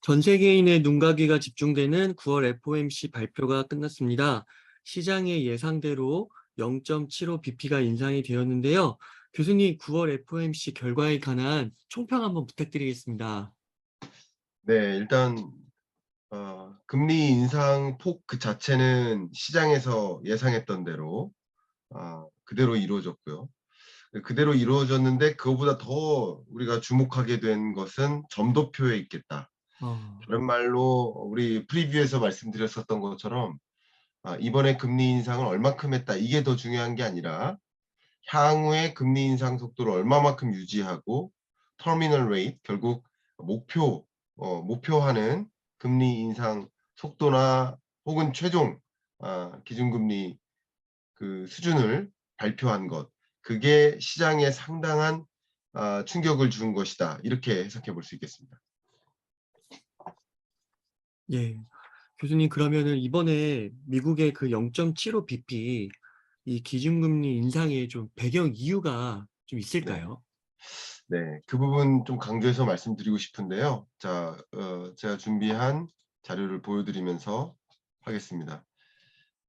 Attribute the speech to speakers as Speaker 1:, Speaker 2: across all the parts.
Speaker 1: 전 세계인의 눈과 귀가 집중되는 9월 FOMC 발표가 끝났습니다. 시장의 예상대로 0.75bp가 인상이 되었는데요. 교수님, 9월 FOMC 결과에 관한 총평 한번 부탁드리겠습니다.
Speaker 2: 네, 일단 금리 인상 폭 그 자체는 시장에서 예상했던 대로 그대로 이루어졌고요. 그대로 이루어졌는데 그거보다 더 우리가 주목하게 된 것은 점도표에 있겠다.
Speaker 1: 어,
Speaker 2: 다른 말로 우리 프리뷰에서 말씀드렸었던 것처럼 이번에 금리 인상을 얼마큼 했다. 이게 더 중요한 게 아니라 향후에 금리 인상 속도를 얼마만큼 유지하고 터미널 레이트 결국 목표하는 금리 인상 속도나 혹은 최종 기준금리 그 수준을 발표한 것 그게 시장에 상당한 충격을 준 것이다. 이렇게 해석해 볼 수 있겠습니다.
Speaker 1: 예. 교수님, 그러면은 이번에 미국의 그 0.75bp 이 기준금리 인상의 좀 배경 이유가 좀
Speaker 2: 네.
Speaker 1: 있을까요?
Speaker 2: 네, 그 부분 좀 강조해서 말씀드리고 싶은데요. 자, 제가 준비한 자료를 보여드리면서 하겠습니다.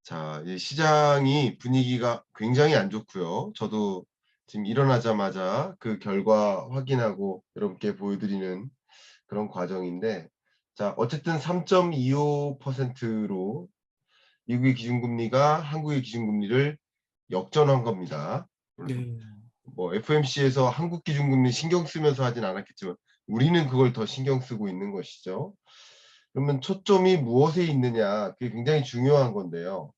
Speaker 2: 자, 이 시장이 분위기가 굉장히 안 좋고요. 저도 지금 일어나자마자 그 결과 확인하고 여러분께 보여드리는 그런 과정인데, 자, 어쨌든 3.25%로 미국의 기준금리가 한국의 기준금리를 역전한 겁니다.
Speaker 1: 네.
Speaker 2: 뭐 FOMC에서 한국 기준금리 신경 쓰면서 하진 않았겠지만 우리는 그걸 더 신경 쓰고 있는 것이죠. 그러면 초점이 무엇에 있느냐, 그게 굉장히 중요한 건데요.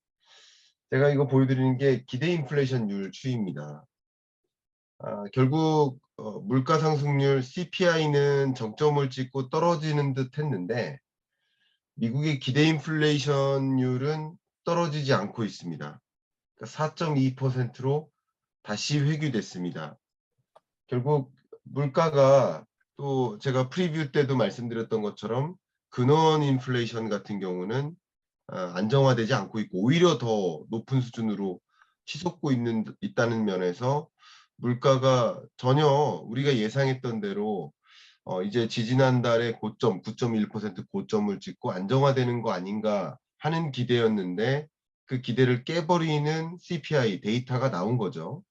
Speaker 2: 제가 이거 보여드리는 게 기대 인플레이션율 추이입니다. 결국 물가 상승률 CPI는 정점을 찍고 떨어지는 듯 했는데 미국의 기대 인플레이션율은 떨어지지 않고 있습니다. 그러니까 4.2%로 다시 회귀됐습니다. 결국 물가가 또 제가 프리뷰 때도 말씀드렸던 것처럼 근원 인플레이션 같은 경우는 안정화되지 않고 있고 오히려 더 높은 수준으로 치솟고 있다는 면에서 물가가 전혀 우리가 예상했던 대로 이제 지지난달에 고점 9.1% 고점을 찍고 안정화되는 거 아닌가 하는 기대였는데 그 기대를 깨버리는 CPI 데이터가 나온 거죠.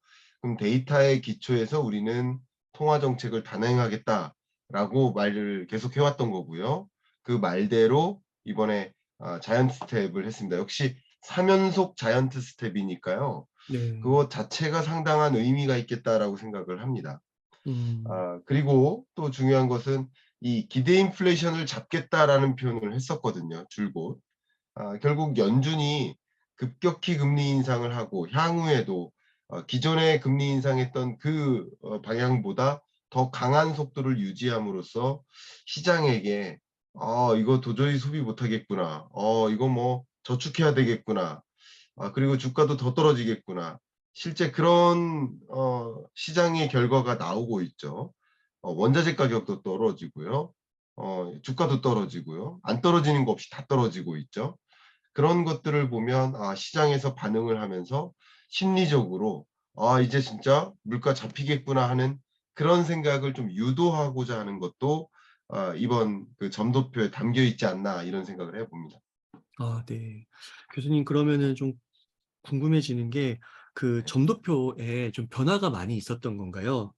Speaker 2: 그럼 데이터의 기초에서 우리는 통화 정책을 단행하겠다라고 말을 계속 해왔던 거고요. 그 말대로 이번에 자이언트 스텝을 했습니다. 역시 3연속 자이언트 스텝이니까요.
Speaker 1: 네.
Speaker 2: 그것 자체가 상당한 의미가 있겠다라고 생각을 합니다.
Speaker 1: 음.
Speaker 2: 그리고 또 중요한 것은 이 기대 인플레이션을 잡겠다라는 표현을 했었거든요, 줄곧. 결국 연준이 급격히 금리 인상을 하고 향후에도 기존에 금리 인상했던 그 방향보다 더 강한 속도를 유지함으로써 시장에게 이거 도저히 소비 못하겠구나. 이거 뭐 저축해야 되겠구나. 그리고 주가도 더 떨어지겠구나. 실제 그런 시장의 결과가 나오고 있죠. 원자재 가격도 떨어지고요. 주가도 떨어지고요. 안 떨어지는 거 없이 다 떨어지고 있죠. 그런 것들을 보면 시장에서 반응을 하면서 심리적으로 이제 진짜 물가 잡히겠구나 하는 그런 생각을 좀 유도하고자 하는 것도 이번 그 점도표에 담겨 있지 않나 이런 생각을 해봅니다.
Speaker 1: 아, 네. 교수님, 그러면은 좀 궁금해지는 게 그 점도표에 좀 변화가 많이 있었던 건가요?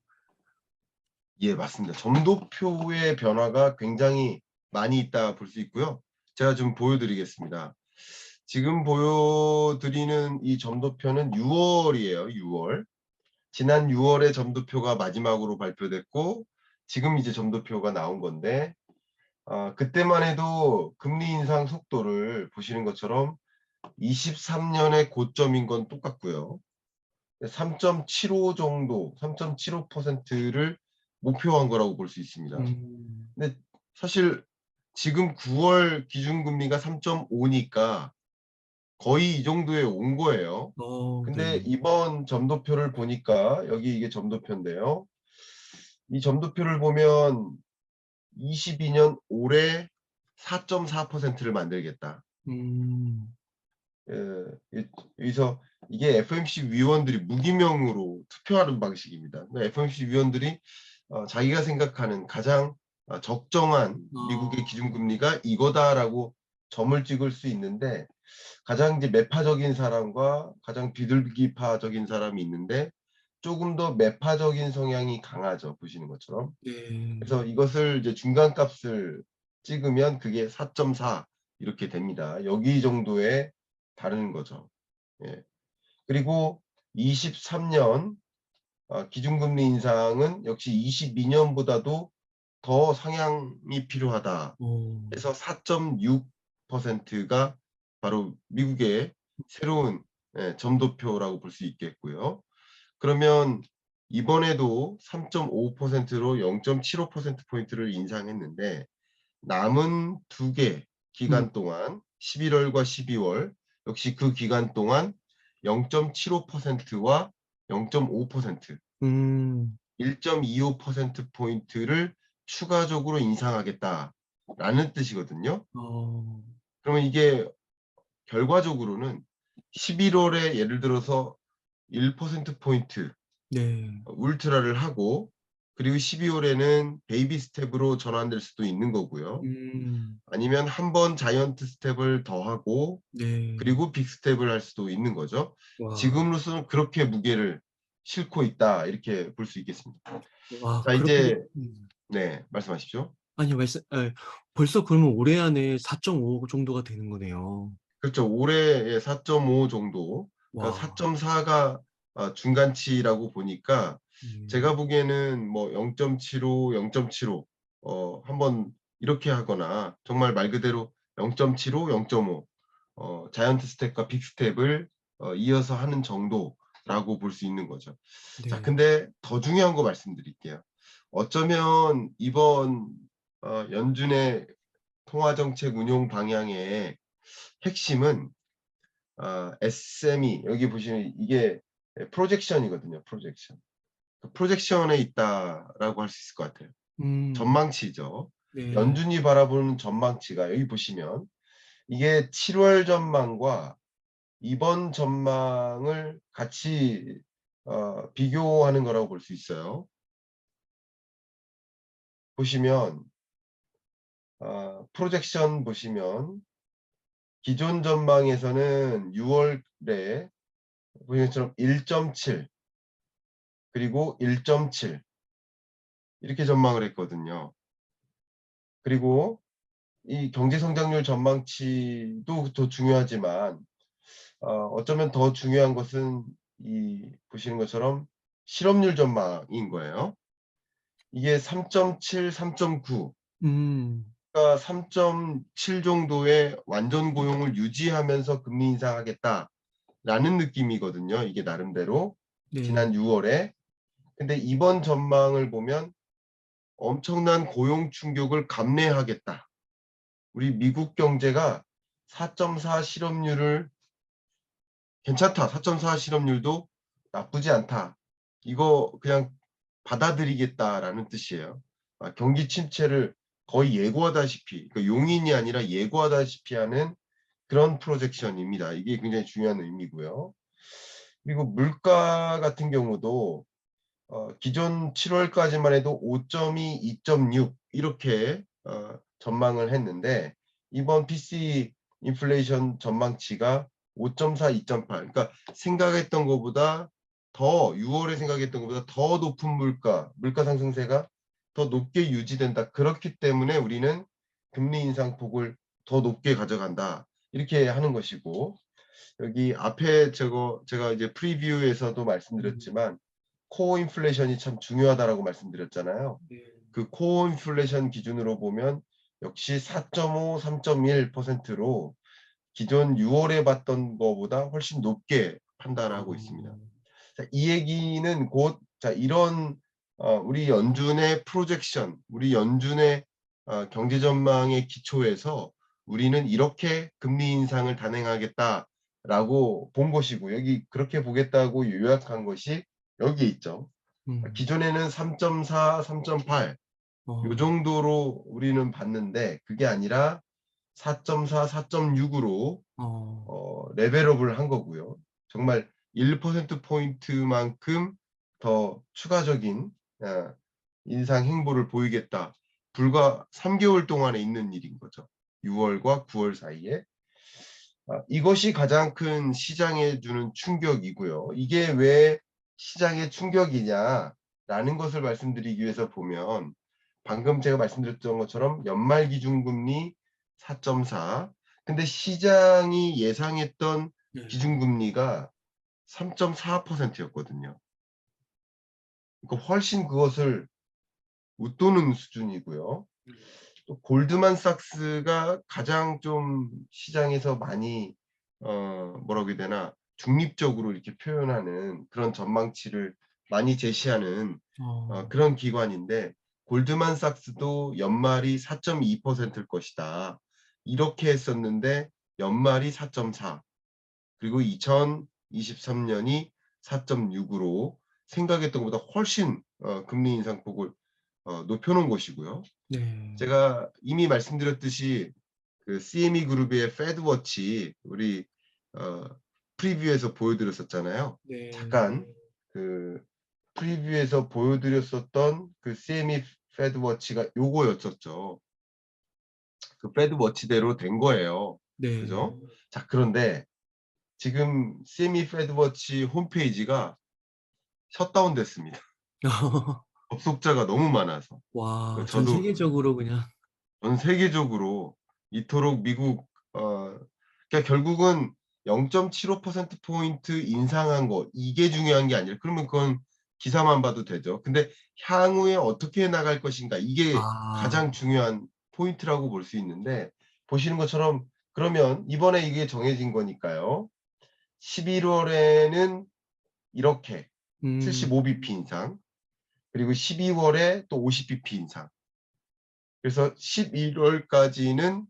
Speaker 2: 예, 맞습니다. 점도표의 변화가 굉장히 많이 있다 볼 수 있고요. 제가 좀 보여드리겠습니다. 지금 보여드리는 이 점도표는 6월이에요. 6월. 지난 6월에 점도표가 마지막으로 발표됐고 지금 이제 점도표가 나온 건데 그때만 해도 금리 인상 속도를 보시는 것처럼 23년의 고점인 건 똑같고요. 3.75 정도, 3.75%를 목표한 거라고 볼 수 있습니다.
Speaker 1: 음.
Speaker 2: 근데 사실 지금 9월 기준금리가 3.5니까 거의 이 정도에 온 거예요. 근데
Speaker 1: 네.
Speaker 2: 이번 점도표를 보니까 여기 이게 점도표인데요. 이 점도표를 보면 22년 올해 4.4%를 만들겠다.
Speaker 1: 음.
Speaker 2: 여기서 이게 FOMC 위원들이 무기명으로 투표하는 방식입니다. FOMC 위원들이 자기가 생각하는 가장 적정한 미국의
Speaker 1: 어.
Speaker 2: 기준금리가 이거다라고 점을 찍을 수 있는데, 가장 이제 매파적인 사람과 가장 비둘기파적인 사람이 있는데 조금 더 매파적인 성향이 강하죠, 보시는 것처럼.
Speaker 1: 네.
Speaker 2: 그래서 이것을 이제 중간값을 찍으면 그게 4.4 이렇게 됩니다. 여기 정도에 다른 거죠. 예. 그리고 23년 기준금리 인상은 역시 22년보다도 더 상향이 필요하다
Speaker 1: 어.
Speaker 2: 해서 4.6%가 바로 미국의 새로운 점도표라고 볼 수 있겠고요. 그러면 이번에도 3.5%로 0.75% 포인트를 인상했는데, 남은 두 개
Speaker 1: 음.
Speaker 2: 기간 동안 11월과 12월 역시 그 기간 동안 0.75%와 0.5%
Speaker 1: 음.
Speaker 2: 1.25% 포인트를 추가적으로 인상하겠다라는 뜻이거든요.
Speaker 1: 어.
Speaker 2: 그러면 이게 결과적으로는 11월에 예를 들어서 1% 포인트
Speaker 1: 네.
Speaker 2: 울트라를 하고, 그리고 12월에는 베이비 스텝으로 전환될 수도 있는 거고요.
Speaker 1: 음.
Speaker 2: 아니면 한 번 자이언트 스텝을 더하고
Speaker 1: 네.
Speaker 2: 그리고 빅 스텝을 할 수도 있는 거죠.
Speaker 1: 와.
Speaker 2: 지금으로서는 그렇게 무게를 싣고 있다 이렇게 볼 수 있겠습니다.
Speaker 1: 와
Speaker 2: 자,
Speaker 1: 그렇게
Speaker 2: 이제
Speaker 1: 음.
Speaker 2: 네, 말씀하십시오.
Speaker 1: 아니요. 말씀 예. 벌써 그러면 올해 안에 4.5 정도가 되는 거네요.
Speaker 2: 그렇죠. 올해에 4.5 정도, 그러니까
Speaker 1: 와.
Speaker 2: 4.4가 중간치라고 보니까 제가
Speaker 1: 음.
Speaker 2: 보기에는 뭐 0.75, 0.75 한번 이렇게 하거나 정말 말 그대로 0.75, 0.5 자이언트 스텝과 빅 스텝을 이어서 하는 정도라고 볼 수 있는 거죠. 자,
Speaker 1: 네.
Speaker 2: 근데 더 중요한 거 말씀드릴게요. 어쩌면 이번 연준의 통화 정책 운용 방향의 핵심은 SME, 여기 보시면 이게 프로젝션이거든요. 프로젝션. 그 프로젝션에 있다라고 할 수 있을 것 같아요.
Speaker 1: 음.
Speaker 2: 전망치죠.
Speaker 1: 네.
Speaker 2: 연준이 바라보는 전망치가 여기 보시면 이게 7월 전망과 이번 전망을 같이 비교하는 거라고 볼 수 있어요. 보시면 프로젝션 보시면 기존 전망에서는 6월에 보시는 것처럼 1.7 그리고 1.7 이렇게 전망을 했거든요. 그리고 이 경제 성장률 전망치도 더 중요하지만 어쩌면 더 중요한 것은 이 보시는 것처럼 실업률 전망인 거예요. 이게 3.7, 3.9,
Speaker 1: 음.
Speaker 2: 그러니까 3.7 정도의 완전 고용을 유지하면서 금리 인상하겠다라는 느낌이거든요. 이게 나름대로
Speaker 1: 네.
Speaker 2: 지난 6월에. 근데 이번 전망을 보면 엄청난 고용 충격을 감내하겠다. 우리 미국 경제가 4.4 실업률을 괜찮다. 4.4 실업률도 나쁘지 않다. 이거 그냥 받아들이겠다라는 뜻이에요. 경기 침체를 거의 예고하다시피, 그러니까 용인이 아니라 예고하다시피 하는 그런 프로젝션입니다. 이게 굉장히 중요한 의미고요. 그리고 물가 같은 경우도 기존 7월까지만 해도 5.2, 2.6 이렇게 전망을 했는데, 이번 PC 인플레이션 전망치가 5.4, 2.8, 그러니까 생각했던 것보다 더 6월에 생각했던 것보다 더 높은 물가 상승세가 더 높게 유지된다. 그렇기 때문에 우리는 금리 인상 폭을 더 높게 가져간다. 이렇게 하는 것이고, 여기 앞에 제가 이제 프리뷰에서도
Speaker 1: 음.
Speaker 2: 말씀드렸지만 코어 인플레이션이 참 중요하다라고 말씀드렸잖아요.
Speaker 1: 네.
Speaker 2: 그 코어 인플레이션 기준으로 보면 역시 4.5, 3.1%로 기존 6월에 봤던 거보다 훨씬 높게 판단하고 있습니다.
Speaker 1: 어.
Speaker 2: 자, 이 얘기는 곧 이런 우리 연준의 프로젝션, 우리 연준의 경제 전망의 기초에서 우리는 이렇게 금리 인상을 단행하겠다라고 본 것이고, 여기 그렇게 보겠다고 요약한 것이 여기에 있죠.
Speaker 1: 음.
Speaker 2: 기존에는 3.4, 3.8 요
Speaker 1: 어.
Speaker 2: 정도로 우리는 봤는데 그게 아니라 4.4, 4.6으로
Speaker 1: 어.
Speaker 2: 레벨업을 한 거고요. 정말 1% 포인트만큼 더 추가적인 인상 행보를 보이겠다. 불과 3개월 동안에 있는 일인 거죠. 6월과 9월 사이에. 이것이 가장 큰 시장에 주는 충격이고요. 이게 왜 시장의 충격이냐라는 것을 말씀드리기 위해서 보면 방금 제가 말씀드렸던 것처럼 연말 기준금리 4.4, 근데 시장이 예상했던
Speaker 1: 네.
Speaker 2: 기준금리가 3.4%였거든요. 그러니까 훨씬 그것을 웃도는 수준이고요. 또 골드만삭스가 가장 좀 시장에서 많이 뭐라고 해야 되나 중립적으로 이렇게 표현하는 그런 전망치를 많이 제시하는
Speaker 1: 어.
Speaker 2: 그런 기관인데 골드만삭스도 연말이 4.2%일 것이다. 이렇게 했었는데 연말이 4.4, 그리고 2023년이 4.6으로 생각했던 것보다 훨씬 금리 인상폭을 높여놓은 것이고요.
Speaker 1: 네.
Speaker 2: 제가 이미 말씀드렸듯이 그 CME 그룹의 패드워치 우리 어 프리뷰에서 보여드렸었잖아요.
Speaker 1: 네.
Speaker 2: 잠깐 그 프리뷰에서 보여드렸었던 그 CME 패드워치가 요거였었죠. 그 패드워치대로 된 거예요.
Speaker 1: 네.
Speaker 2: 그죠? 자, 그런데 지금 CME 패드워치 홈페이지가 셧다운 됐습니다. 접속자가 너무 많아서.
Speaker 1: 와, 전
Speaker 2: 저도
Speaker 1: 세계적으로 그냥.
Speaker 2: 전 세계적으로 이토록 미국 그러니까 결국은 0.75% 포인트 인상한 거 이게 중요한 게 아니라 그러면 그건 기사만 봐도 되죠. 근데 향후에 어떻게 나갈 것인가 이게
Speaker 1: 아.
Speaker 2: 가장 중요한 포인트라고 볼 수 있는데 보시는 것처럼 그러면 이번에 이게 정해진 거니까요. 11월에는 이렇게
Speaker 1: 음.
Speaker 2: 75bp 인상, 그리고 12월에 또 50bp 인상. 그래서 11월까지는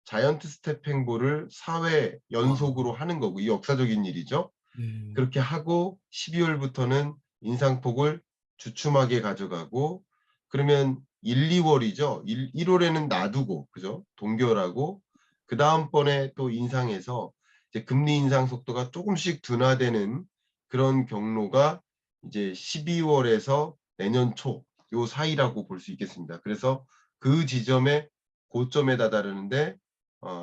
Speaker 2: 자이언트 스텝 행보를 4회 연속으로
Speaker 1: 와.
Speaker 2: 하는 거고 이 역사적인 일이죠.
Speaker 1: 네.
Speaker 2: 그렇게 하고 12월부터는 인상폭을 주춤하게 가져가고 그러면 1, 2월이죠. 1월에는 놔두고 그죠? 동결하고 그다음번에 또 인상해서 이제 금리 인상 속도가 조금씩 둔화되는 그런 경로가 이제 12월에서 내년 초 요 사이라고 볼 수 있겠습니다. 그래서 그 지점에 고점에 다다르는데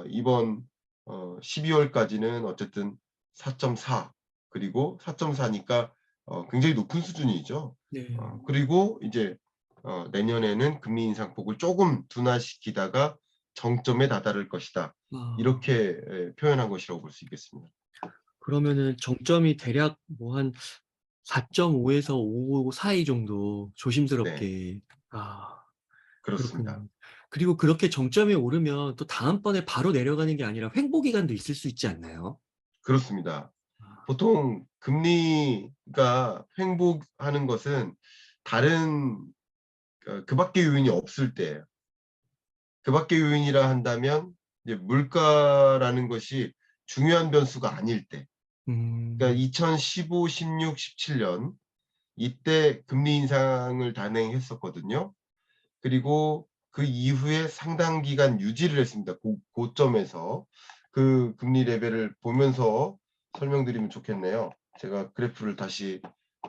Speaker 2: 이번 12월까지는 어쨌든 4.4 그리고 4.4니까 굉장히 높은 수준이죠.
Speaker 1: 네.
Speaker 2: 그리고 이제 내년에는 금리 인상폭을 조금 둔화시키다가 정점에 다다를 것이다.
Speaker 1: 아.
Speaker 2: 이렇게 표현한 것이라고 볼 수 있겠습니다.
Speaker 1: 그러면은 정점이 대략 뭐 한 4.5 에서 5 사이 정도
Speaker 2: 네,
Speaker 1: 조심스럽게. 아,
Speaker 2: 그렇습니다.
Speaker 1: 그렇군요. 그리고 그렇게 정점에 오르면 또 다음번에 바로 내려가는 게 아니라 횡보 기간도 있을 수 있지 않나요?
Speaker 2: 그렇습니다.
Speaker 1: 아.
Speaker 2: 보통 금리가 횡보하는 것은 다른 그 밖의 요인이 없을 때예요. 그 밖의 요인이라 한다면 이제 물가라는 것이 중요한 변수가 아닐 때. 그러니까
Speaker 1: 음.
Speaker 2: 2015, 16, 17년 이때 금리 인상을 단행했었거든요. 그리고 그 이후에 상당 기간 유지를 했습니다. 고점에서 그 금리 레벨을 보면서 설명드리면 좋겠네요. 제가 그래프를 다시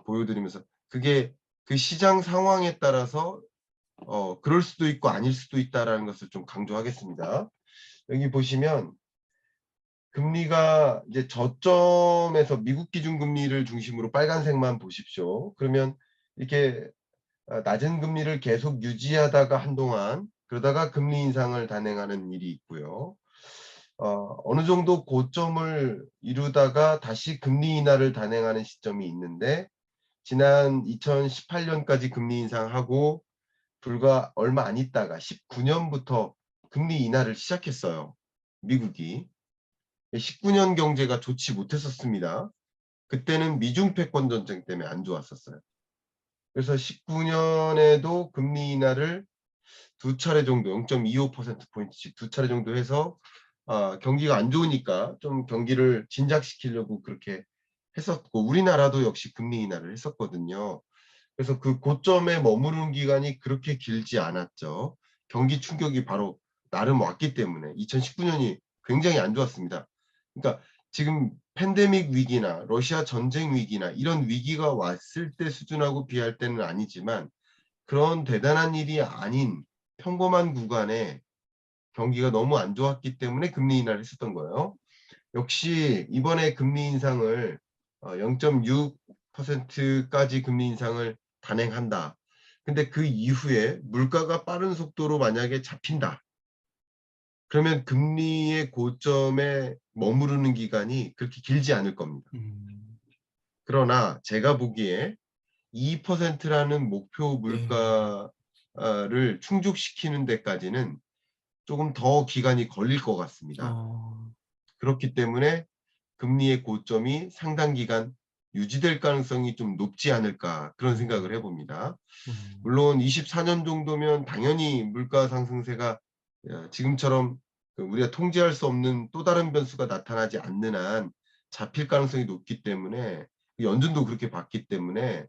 Speaker 2: 보여드리면서 그게 그 시장 상황에 따라서 그럴 수도 있고 아닐 수도 있다라는 것을 좀 강조하겠습니다. 여기 보시면 금리가 이제 저점에서 미국 기준 금리를 중심으로 빨간색만 보십시오. 그러면 이렇게 낮은 금리를 계속 유지하다가 한동안 그러다가 금리 인상을 단행하는 일이 있고요. 어느 정도 고점을 이루다가 다시 금리 인하를 단행하는 시점이 있는데 지난 2018년까지 금리 인상하고 불과 얼마 안 있다가 19년부터 금리 인하를 시작했어요. 미국이. 19년 경제가 좋지 못했었습니다. 그때는 미중 패권 전쟁 때문에 안 좋았었어요. 그래서 19년에도 금리 인하를 두 차례 정도 0.25% 포인트씩 두 차례 정도 해서 경기가 안 좋으니까 좀 경기를 진작시키려고 그렇게 했었고 우리나라도 역시 금리 인하를 했었거든요. 그래서 그 고점에 머무르는 기간이 그렇게 길지 않았죠. 경기 충격이 바로 나름 왔기 때문에 2019년이 굉장히 안 좋았습니다. 그러니까 지금 팬데믹 위기나 러시아 전쟁 위기나 이런 위기가 왔을 때 수준하고 비할 때는 아니지만 그런 대단한 일이 아닌 평범한 구간에 경기가 너무 안 좋았기 때문에 금리 인하를 했었던 거예요. 역시 이번에 금리 인상을 0.6%까지 금리 인상을 단행한다. 근데 그 이후에 물가가 빠른 속도로 만약에 잡힌다. 그러면 금리의 고점에 머무르는 기간이 그렇게 길지 않을 겁니다.
Speaker 1: 음.
Speaker 2: 그러나 제가 보기에 2%라는 목표
Speaker 1: 네.
Speaker 2: 물가를 충족시키는 데까지는 조금 더 기간이 걸릴 것 같습니다.
Speaker 1: 어.
Speaker 2: 그렇기 때문에 금리의 고점이 상당 기간 유지될 가능성이 좀 높지 않을까 그런 생각을
Speaker 1: 음.
Speaker 2: 해봅니다.
Speaker 1: 음.
Speaker 2: 물론 24년 정도면 당연히 물가 상승세가 지금처럼 우리가 통제할 수 없는 또 다른 변수가 나타나지 않는 한 잡힐 가능성이 높기 때문에 연준도 그렇게 봤기 때문에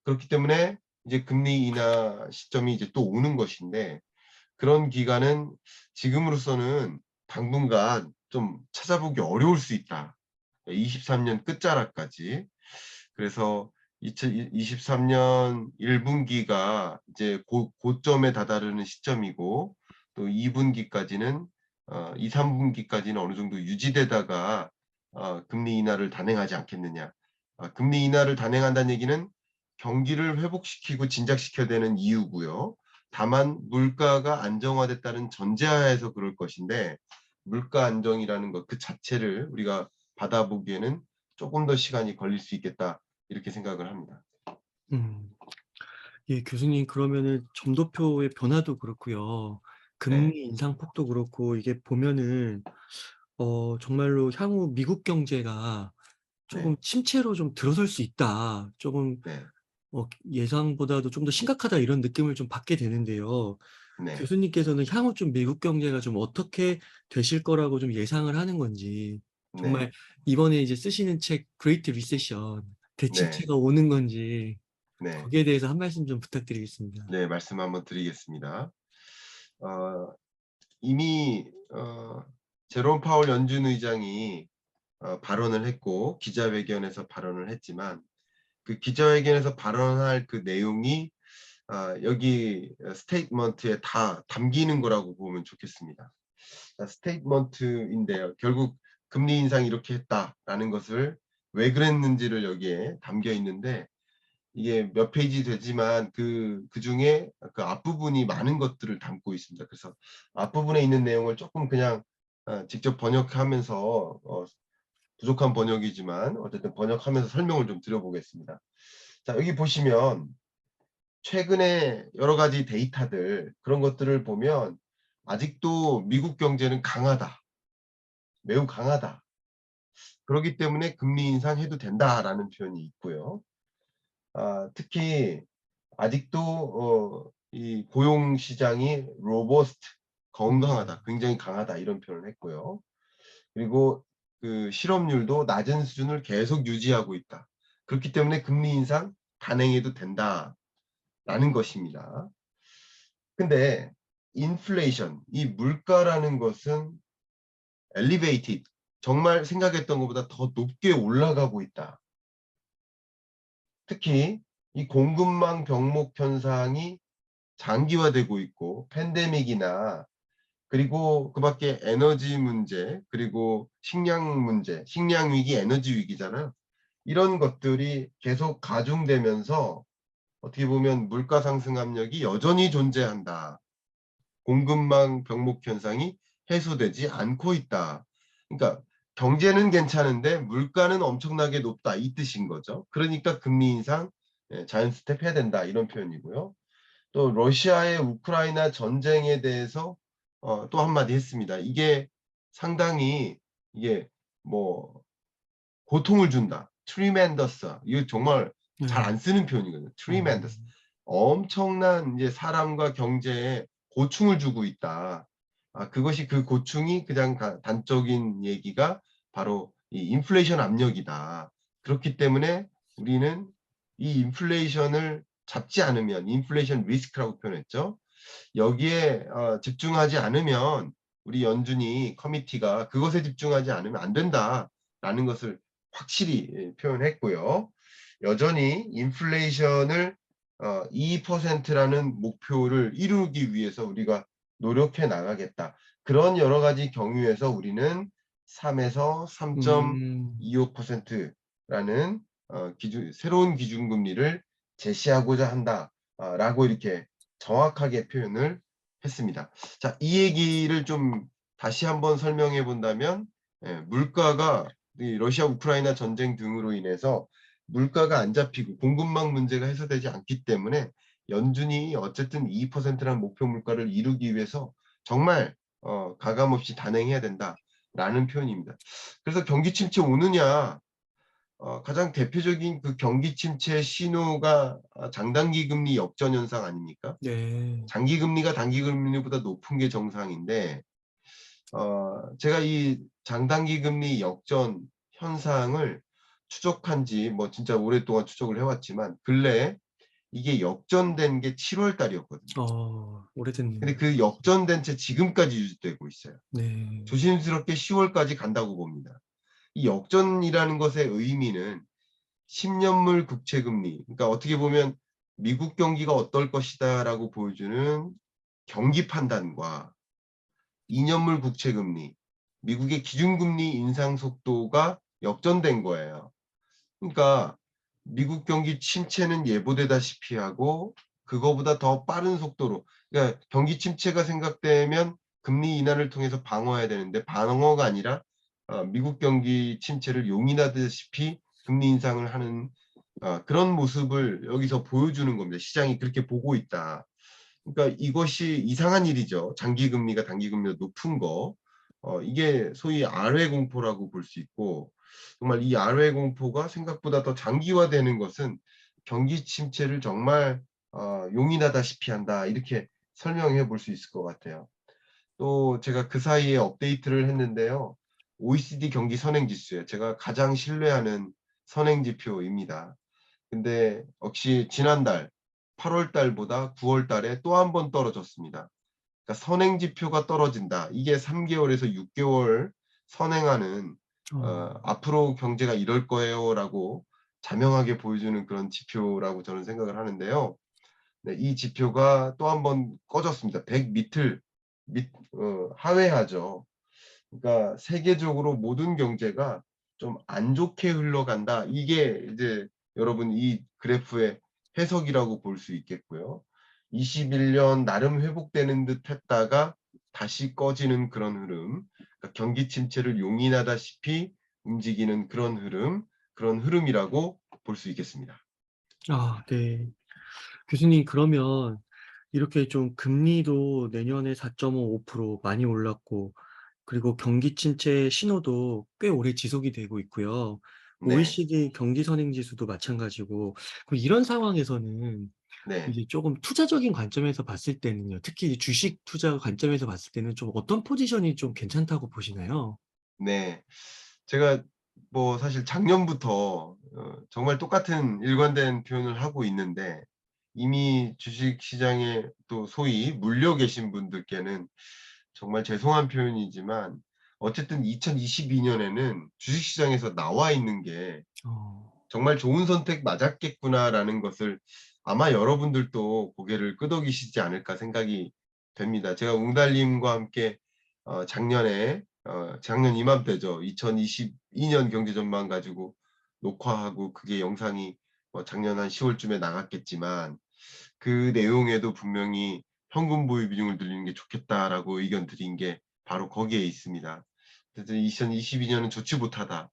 Speaker 2: 그렇기 때문에 이제 금리 인하 시점이 이제 또 오는 것인데 그런 기간은 지금으로서는 당분간 좀 찾아보기 어려울 수 있다. 23년 끝자락까지. 그래서 2023년 1분기가 이제 고점에 다다르는 시점이고 또 2분기까지는 2, 3분기까지는 어느 정도 유지되다가 금리 인하를 단행하지 않겠느냐. 금리 인하를 단행한다는 얘기는 경기를 회복시키고 진작시켜야 되는 이유고요. 다만 물가가 안정화됐다는 전제하에서 그럴 것인데 물가 안정이라는 것 그 자체를 우리가 받아보기에는 조금 더 시간이 걸릴 수 있겠다. 이렇게 생각을 합니다.
Speaker 1: 음. 예, 교수님 그러면은 점도표의 변화도 그렇고요.
Speaker 2: 네.
Speaker 1: 금리 인상 폭도 그렇고 이게 보면은 정말로 향후 미국 경제가
Speaker 2: 네.
Speaker 1: 조금 침체로 좀 들어설 수 있다. 조금
Speaker 2: 네.
Speaker 1: 예상보다도 좀 더 심각하다 이런 느낌을 좀 받게 되는데요.
Speaker 2: 네.
Speaker 1: 교수님께서는 향후 좀 미국 경제가 좀 어떻게 되실 거라고 좀 예상을 하는 건지, 정말
Speaker 2: 네.
Speaker 1: 이번에 이제 쓰시는 책 그레이트 리세션
Speaker 2: 네.
Speaker 1: 대침체가 오는 건지
Speaker 2: 네.
Speaker 1: 거기에 대해서 한 말씀 좀 부탁드리겠습니다.
Speaker 2: 네. 말씀 한번 드리겠습니다. 어 이미 제롬 파월 연준 의장이 발언을 했고 기자회견에서 발언을 했지만 그 기자회견에서 발언할 그 내용이 여기 스테이트먼트에 다 담기는 거라고 보면 좋겠습니다. 스테이트먼트인데요. 결국 금리 인상 이렇게 했다라는 것을 왜 그랬는지를 여기에 담겨 있는데 이게 몇 페이지 되지만 그중에 그 앞부분이 많은 것들을 담고 있습니다. 그래서 앞부분에 있는 내용을 조금 그냥 직접 번역하면서 부족한 번역이지만 어쨌든 번역하면서 설명을 좀 드려보겠습니다. 자, 여기 보시면 최근에 여러 가지 데이터들 그런 것들을 보면 아직도 미국 경제는 강하다. 매우 강하다. 그렇기 때문에 금리 인상해도 된다라는 표현이 있고요. 특히 아직도 이 고용 시장이 로버스트 건강하다. 굉장히 강하다. 이런 표현을 했고요. 그리고 그 실업률도 낮은 수준을 계속 유지하고 있다. 그렇기 때문에 금리 인상 단행해도 된다라는 것입니다. 근데 인플레이션, 이 물가라는 것은 엘리베이티드 정말 생각했던 것보다 더 높게 올라가고 있다. 특히 이 공급망 병목 현상이 장기화되고 있고 팬데믹이나 그리고 그밖에 에너지 문제 그리고 식량 문제, 식량 위기, 에너지 위기잖아요. 이런 것들이 계속 가중되면서 어떻게 보면 물가 상승 압력이 여전히 존재한다. 공급망 병목 현상이 해소되지 않고 있다. 그러니까 경제는 괜찮은데 물가는 엄청나게 높다 이 뜻인 거죠. 그러니까 금리 인상 자연 스텝 해야 된다 이런 표현이고요. 또 러시아의 우크라이나 전쟁에 대해서 또 한마디 했습니다. 이게 상당히 이게 뭐 고통을 준다. tremendous 이거 정말 잘
Speaker 1: 네.
Speaker 2: 안 쓰는 표현이거든요.
Speaker 1: 어.
Speaker 2: tremendous 엄청난 이제 사람과 경제에 고충을 주고 있다. 그것이 그 고충이 그냥 단적인 얘기가 바로 이 인플레이션 압력이다. 그렇기 때문에 우리는 이 인플레이션을 잡지 않으면 인플레이션 리스크라고 표현했죠. 여기에 집중하지 않으면 우리 연준이 커미티가 그것에 집중하지 않으면 안 된다라는 것을 확실히 표현했고요. 여전히 인플레이션을 2%라는 목표를 이루기 위해서 우리가 노력해 나가겠다. 그런 여러 가지 경우에서 우리는 3에서
Speaker 1: 음.
Speaker 2: 3.25%라는 새로운 기준금리를 제시하고자 한다. 라고 이렇게 정확하게 표현을 했습니다. 자, 이 얘기를 좀 다시 한번 설명해 본다면, 물가가 이 러시아 우크라이나 전쟁 등으로 인해서 물가가 안 잡히고 공급망 문제가 해소되지 않기 때문에 연준이 어쨌든 2%라는 목표 물가를 이루기 위해서 정말 가감없이 단행해야 된다라는 표현입니다. 그래서 경기 침체 오느냐, 가장 대표적인 그 경기 침체 신호가 장단기 금리 역전 현상 아닙니까?
Speaker 1: 네.
Speaker 2: 장기 금리가 단기 금리보다 높은 게 정상인데, 제가 이 장단기 금리 역전 현상을 추적한 지 뭐 진짜 오랫동안 추적을 해왔지만 근래에 이게 역전된 게 7월 달이었거든요. 근데
Speaker 1: 오래됐네요.
Speaker 2: 그 역전된 채 지금까지 유지되고 있어요.
Speaker 1: 네.
Speaker 2: 조심스럽게 10월까지 간다고 봅니다. 이 역전이라는 것의 의미는 10년물 국채금리, 그러니까 어떻게 보면 미국 경기가 어떨 것이다라고 보여주는 경기 판단과 2년물 국채금리, 미국의 기준금리 인상 속도가 역전된 거예요. 그러니까 미국 경기 침체는 예보되다시피 하고 그거보다 더 빠른 속도로, 그러니까 경기 침체가 생각되면 금리 인하를 통해서 방어해야 되는데 방어가 아니라 미국 경기 침체를 용인하다시피 금리 인상을 하는 그런 모습을 여기서 보여주는 겁니다. 시장이 그렇게 보고 있다. 그러니까 이것이 이상한 일이죠. 장기 금리가 단기 금리가 높은 거. 이게 소위 알외 공포라고 볼 수 있고, 정말 이 알외 공포가 생각보다 더 장기화되는 것은 경기 침체를 정말 용인하다시피 한다. 이렇게 설명해 볼 수 있을 것 같아요. 또 제가 그 사이에 업데이트를 했는데요. OECD 경기 선행 지수예요. 제가 가장 신뢰하는 선행 지표입니다. 근데 역시 지난달 8월 달보다 9월 달에 또 한 번 떨어졌습니다. 그러니까 선행 지표가 떨어진다. 이게 3개월에서 6개월 선행하는
Speaker 1: 어.
Speaker 2: 앞으로 경제가 이럴 거예요라고 자명하게 보여주는 그런 지표라고 저는 생각을 하는데요. 네, 이 지표가 또 한 번 꺼졌습니다. 100 밑을 하회하죠. 그러니까 세계적으로 모든 경제가 좀 안 좋게 흘러간다. 이게 이제 여러분 이 그래프의 해석이라고 볼 수 있겠고요. 21년 나름 회복되는 듯 했다가 다시 꺼지는 그런 흐름, 그러니까 경기 침체를 용인하다시피 움직이는 그런 흐름이라고 볼 수 있겠습니다.
Speaker 1: 네. 교수님 그러면 이렇게 좀 금리도 내년에 4.55% 많이 올랐고 그리고 경기 침체 신호도 꽤 오래 지속이 되고 있고요.
Speaker 2: 네,
Speaker 1: OECD 경기 선행 지수도 마찬가지고 그럼 이런 상황에서는
Speaker 2: 네,
Speaker 1: 이제 조금 투자적인 관점에서 봤을 때는요. 특히 주식 투자 관점에서 봤을 때는 좀 어떤 포지션이 좀 괜찮다고 보시나요?
Speaker 2: 네. 제가 뭐 사실 작년부터 정말 똑같은 일관된 표현을 하고 있는데 이미 주식 시장에 또 소위 물려 계신 분들께는 정말 죄송한 표현이지만 어쨌든 2022년에는 주식 시장에서 나와 있는 게
Speaker 1: 어.
Speaker 2: 정말 좋은 선택 맞았겠구나라는 것을 아마 여러분들도 고개를 끄덕이시지 않을까 생각이 됩니다. 제가 웅달님과 함께 작년 이맘때죠. 2022년 경제 전망 가지고 녹화하고 그게 영상이 작년 한 10월쯤에 나갔겠지만 그 내용에도 분명히 "현금 보유 비중을 늘리는 게 좋겠다."라고 의견 드린 게 바로 거기에 있습니다. 그래서 2022년은 좋지 못하다.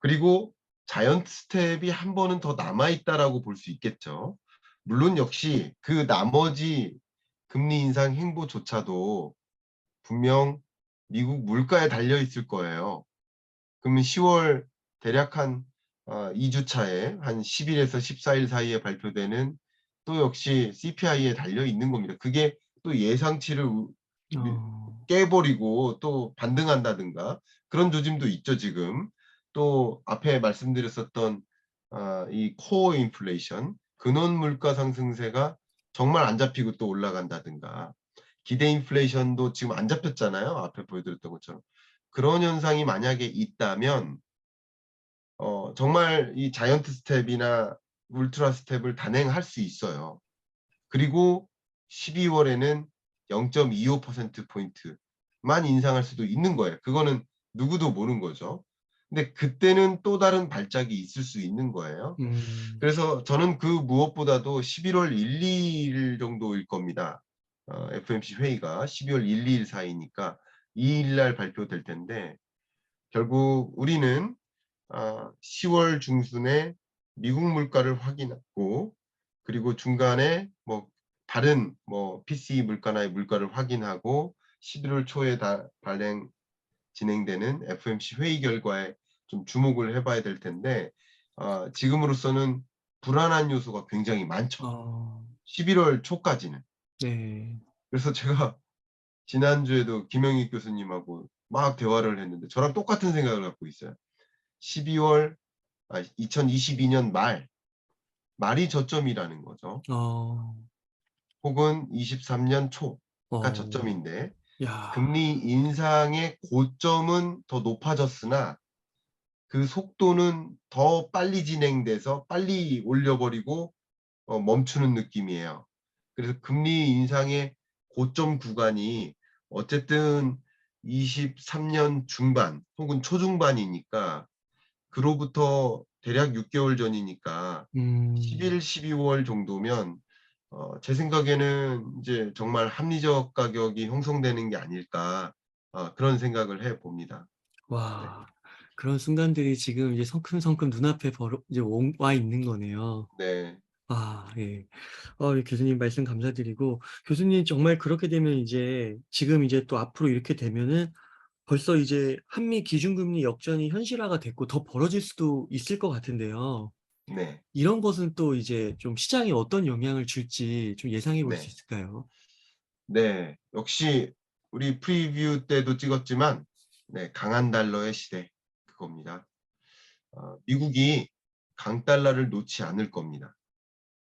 Speaker 2: 그리고 자이언트 스텝이 한 번은 더 남아 있다라고 볼 수 있겠죠. 물론 역시 그 나머지 금리 인상 행보조차도 분명 미국 물가에 달려 있을 거예요. 그러면 10월 대략 한 2 주 차에 한 10 일에서 14일 사이에 발표되는 또 역시 CPI에 달려 있는 겁니다. 그게 또 예상치를 미
Speaker 1: 어.
Speaker 2: 깨 버리고 또 반등한다든가 그런 조짐도 있죠 지금. 또 앞에 말씀드렸었던 이 코어 인플레이션 근원 물가 상승세가 정말 안 잡히고 또 올라간다든가 기대 인플레이션도 지금 안 잡혔잖아요 앞에 보여드렸던 것처럼. 그런 현상이 만약에 있다면 정말 이 자이언트 스텝이나 울트라 스텝을 단행할 수 있어요. 그리고 12월에는 0.25% 포인트만 인상할 수도 있는 거예요. 그거는 누구도 모르는 거죠. 근데 그때는 또 다른 발작이 있을 수 있는 거예요.
Speaker 1: 음.
Speaker 2: 그래서 저는 그 무엇보다도 11월 1, 2일 정도일 겁니다. FOMC 회의가 12월 1, 2일 사이니까 2일 날 발표될 텐데, 결국 우리는 10월 중순에 미국 물가를 확인하고, 그리고 중간에 뭐 다른 뭐 PCE 물가나 물가를 확인하고 11월 초에 발행 진행되는 FOMC 회의 결과에 좀 주목을 해봐야 될 텐데, 지금으로서는 불안한 요소가 굉장히 많죠.
Speaker 1: 어.
Speaker 2: 11월 초까지는.
Speaker 1: 네.
Speaker 2: 그래서 제가 지난주에도 김영익 교수님하고 막 대화를 했는데 저랑 똑같은 생각을 갖고 있어요. 12월 2022년 말이 저점이라는 거죠.
Speaker 1: 어.
Speaker 2: 혹은 23년 초가
Speaker 1: 어.
Speaker 2: 저점인데,
Speaker 1: 야.
Speaker 2: 금리 인상의 고점은 더 높아졌으나 그 속도는 더 빨리 진행돼서 빨리 올려버리고 멈추는 느낌이에요. 그래서 금리 인상의 고점 구간이 어쨌든 23년 중반 혹은 초중반이니까, 그로부터 대략 6개월 전이니까
Speaker 1: 음.
Speaker 2: 11, 12월 정도면 제 생각에는 이제 정말 합리적 가격이 형성되는 게 아닐까, 그런 생각을 해 봅니다. 네.
Speaker 1: 와. 그런 순간들이 지금 이제 성큼성큼 눈앞에 이제 와 있는 거네요.
Speaker 2: 네.
Speaker 1: 아 예. 예 교수님 말씀 감사드리고 교수님 정말 그렇게 되면 이제 지금 이제 또 앞으로 이렇게 되면은 벌써 이제 한미 기준금리 역전이 현실화가 됐고 더 벌어질 수도 있을 것 같은데요.
Speaker 2: 네.
Speaker 1: 이런 것은 또 이제 좀 시장에 어떤 영향을 줄지 좀 예상해 볼 수
Speaker 2: 네.
Speaker 1: 있을까요?
Speaker 2: 네. 역시 우리 프리뷰 때도 찍었지만, 네, 강한 달러의 시대, 그겁니다. 미국이 강달러를 놓지 않을 겁니다.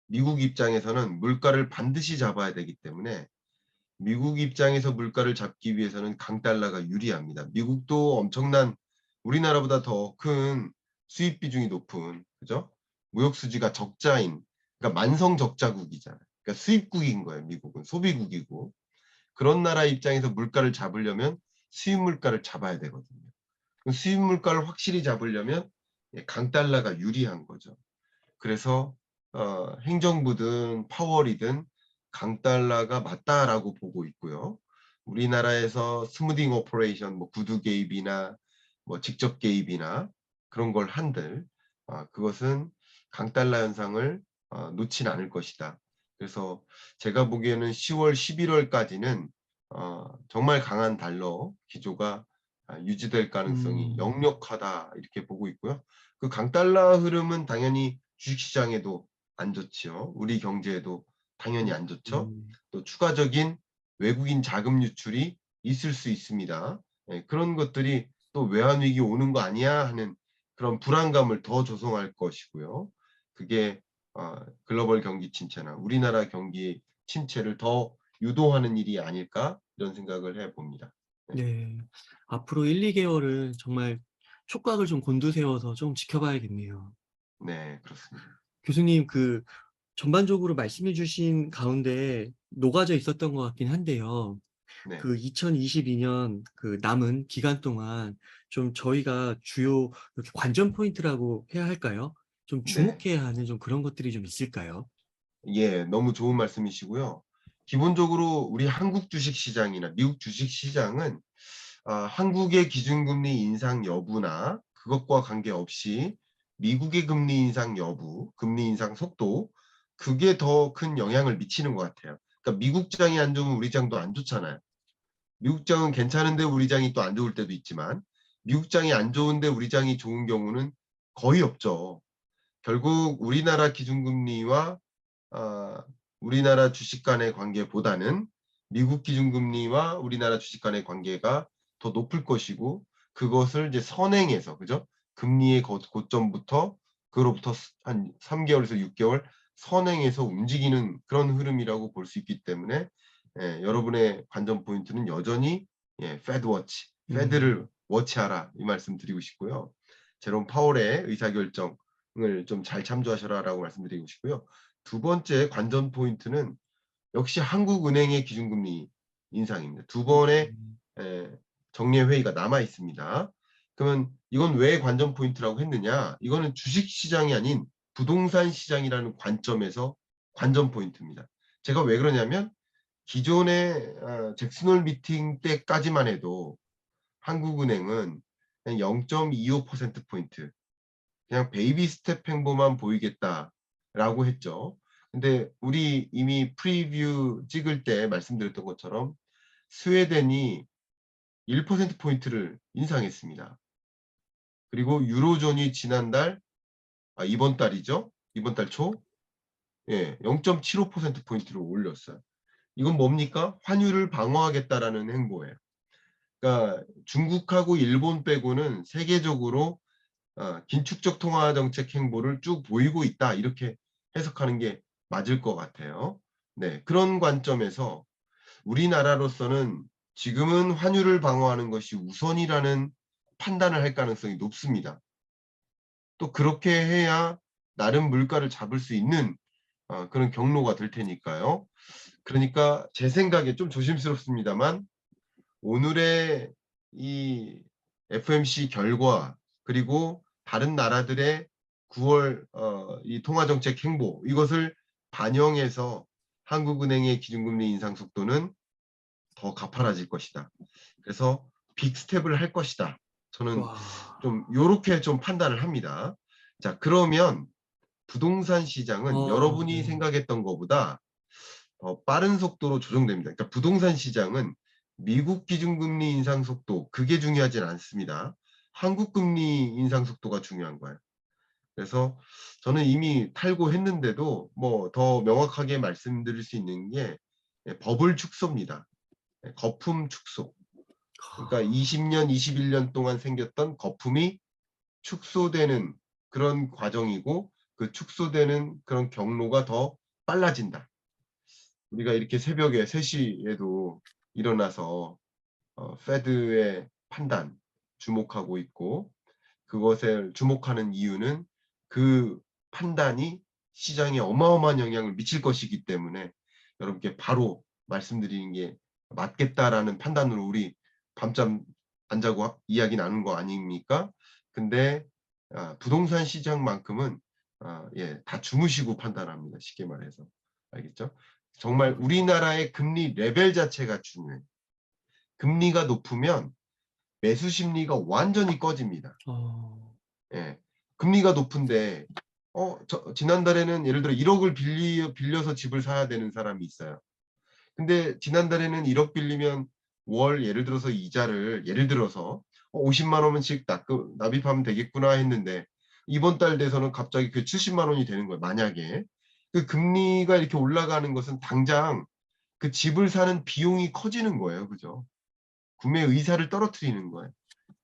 Speaker 2: 미국 입장에서는 물가를 반드시 잡아야 되기 때문에, 미국 입장에서 물가를 잡기 위해서는 강달러가 유리합니다. 미국도 엄청난, 우리나라보다 더 큰 수입 비중이 높은, 그죠? 무역 수지가 적자인, 그러니까 만성 적자국이잖아요. 그러니까 수입국인 거예요. 미국은 소비국이고. 그런 나라 입장에서 물가를 잡으려면 수입 물가를 잡아야 되거든요. 수입 물가를 확실히 잡으려면 강달러가 유리한 거죠. 그래서 행정부든 파월이든 강달러가 맞다라고 보고 있고요. 우리나라에서 스무딩 오퍼레이션, 뭐 구두 개입이나 뭐 직접 개입이나 그런 걸 한들 그것은 강달러 현상을 놓진 않을 것이다. 그래서 제가 보기에는 10월, 11월까지는 정말 강한 달러 기조가 유지될 가능성이
Speaker 1: 음.
Speaker 2: 역력하다, 이렇게 보고 있고요. 그 강달러 흐름은 당연히 주식시장에도 안 좋지요. 우리 경제에도 당연히 안 좋죠.
Speaker 1: 음.
Speaker 2: 또 추가적인 외국인 자금 유출이 있을 수 있습니다. 예, 그런 것들이 또 외환위기 오는 거 아니야 하는 그런 불안감을 더 조성할 것이고요. 그게 글로벌 경기 침체나 우리나라 경기 침체를 더 유도하는 일이 아닐까, 이런 생각을 해 봅니다. 네.
Speaker 1: 네. 앞으로 1-2 개월은 정말 촉각을 좀 곤두세워서 좀 지켜봐야겠네요.
Speaker 2: 네, 그렇습니다.
Speaker 1: 교수님 전반적으로 말씀해 주신 가운데 녹아져 있었던 것 같긴 한데요.
Speaker 2: 네.
Speaker 1: 2022년 남은 기간 동안 좀 저희가 주요 이렇게 관전 포인트라고 해야 할까요? 좀
Speaker 2: 네.
Speaker 1: 주목해야 하는 좀 그런 것들이 좀 있을까요?
Speaker 2: 예, 너무 좋은 말씀이시고요. 기본적으로 우리 한국 주식 시장이나 미국 주식 시장은 한국의 기준금리 인상 여부나 그것과 관계없이 미국의 금리 인상 여부, 금리 인상 속도, 그게 더 큰 영향을 미치는 것 같아요. 그러니까 미국 장이 안 좋으면 우리 장도 안 좋잖아요. 미국 장은 괜찮은데 우리 장이 또 안 좋을 때도 있지만, 미국 장이 안 좋은데 우리 장이 좋은 경우는 거의 없죠. 결국 우리나라 기준금리와 아 우리나라 주식 간의 관계보다는 미국 기준금리와 우리나라 주식 간의 관계가 더 높을 것이고, 그것을 이제 선행해서, 그죠? 금리의 고점부터 그로부터 한 3개월에서 6개월 선행해서 움직이는 그런 흐름이라고 볼 수 있기 때문에, 예, 여러분의 관전 포인트는 여전히 페드 워치,
Speaker 1: 음.
Speaker 2: 페드를 워치하라, 이 말씀 드리고 싶고요. 제롬 파월의 의사결정을 좀 잘 참조하셔라라고 말씀드리고 싶고요. 두 번째 관전 포인트는 역시 한국은행의 기준금리 인상입니다. 두 번의
Speaker 1: 음.
Speaker 2: 정례 회의가 남아 있습니다. 그러면 이건 왜 관전 포인트라고 했느냐? 이거는 주식 시장이 아닌 부동산 시장이라는 관점에서 관전 포인트입니다. 제가 왜 그러냐면 기존의 잭슨홀 미팅 때까지만 해도 한국은행은 그냥 0.25%포인트 그냥 베이비 스텝 행보만 보이겠다라고 했죠. 근데 우리 이미 프리뷰 찍을 때 말씀드렸던 것처럼 스웨덴이 1%포인트를 인상했습니다. 그리고 유로존이 지난달, 이번 달이죠. 이번 달 초, 0.75%포인트를 올렸어요. 이건 뭡니까? 환율을 방어하겠다라는 행보예요. 그러니까 중국하고 일본 빼고는 세계적으로 긴축적 통화 정책 행보를 쭉 보이고 있다. 이렇게 해석하는 게 맞을 것 같아요. 네, 그런 관점에서 우리나라로서는 지금은 환율을 방어하는 것이 우선이라는 판단을 할 가능성이 높습니다. 또 그렇게 해야 나름 물가를 잡을 수 있는 그런 경로가 될 테니까요. 그러니까 제 생각에 좀 조심스럽습니다만 오늘의 이 FOMC 결과 그리고 다른 나라들의 9월 이 통화정책 행보 이것을 반영해서 한국은행의 기준금리 인상 속도는 더 가파라질 것이다. 그래서 빅 스텝을 할 것이다. 저는
Speaker 1: 와.
Speaker 2: 좀 요렇게 좀 판단을 합니다. 자, 그러면 부동산 시장은 여러분이
Speaker 1: 네.
Speaker 2: 생각했던 것보다 빠른 속도로 조정됩니다. 그러니까 부동산 시장은 미국 기준금리 인상 속도 그게 중요하진 않습니다. 한국 금리 인상 속도가 중요한 거예요. 그래서 저는 이미 탈고했는데도 뭐 더 명확하게 말씀드릴 수 있는 게 버블 축소입니다. 거품 축소. 그러니까 20년, 21년 동안 생겼던 거품이 축소되는 그런 과정이고 그 축소되는 그런 경로가 더 빨라진다. 우리가 이렇게 새벽에 3시에도 일어나서 페드의 판단 주목하고 있고 그것을 주목하는 이유는 그 판단이 시장에 어마어마한 영향을 미칠 것이기 때문에 여러분께 바로 말씀드리는 게 맞겠다라는 판단으로 우리 밤잠 안 자고 이야기 나눈 거 아닙니까? 근데 부동산 시장만큼은 다 주무시고 판단합니다. 쉽게 말해서. 알겠죠? 정말 우리나라의 금리 레벨 자체가 중요해요. 금리가 높으면 매수 심리가 완전히 꺼집니다.
Speaker 1: 어.
Speaker 2: 예. 금리가 높은데 지난달에는 예를 들어 1억을 빌려서 집을 사야 되는 사람이 있어요. 근데 지난달에는 1억 빌리면 월 예를 들어서 이자를 예를 들어서 50만 원씩 납입하면 되겠구나 했는데 이번 달 돼서는 갑자기 그 70만 원이 되는 거예요. 만약에 그 금리가 이렇게 올라가는 것은 당장 그 집을 사는 비용이 커지는 거예요. 그죠? 구매 의사를 떨어뜨리는 거예요.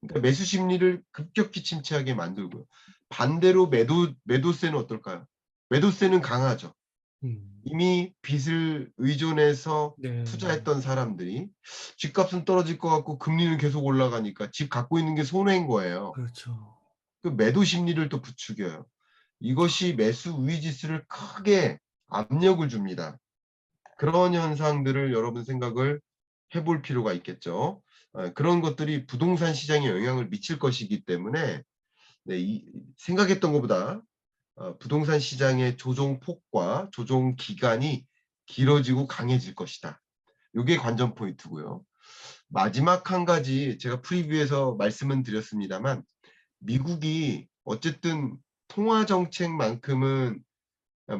Speaker 2: 그러니까 매수 심리를 급격히 침체하게 만들고요. 반대로 매도세는 어떨까요? 매도세는 강하죠.
Speaker 1: 음.
Speaker 2: 이미 빚을 의존해서
Speaker 1: 네.
Speaker 2: 투자했던 사람들이 집값은 떨어질 것 같고 금리는 계속 올라가니까 집 갖고 있는 게 손해인 거예요.
Speaker 1: 그렇죠.
Speaker 2: 그 매도 심리를 또 부추겨요. 이것이 매수 우위 지수를 크게 압력을 줍니다. 그런 현상들을 여러분 생각을 해볼 필요가 있겠죠. 그런 것들이 부동산 시장에 영향을 미칠 것이기 때문에 생각했던 것보다 부동산 시장의 조종폭과 조종 기간이 길어지고 강해질 것이다. 이게 관전 포인트고요. 마지막 한 가지 제가 프리뷰에서 말씀은 드렸습니다만 미국이 어쨌든 통화 정책만큼은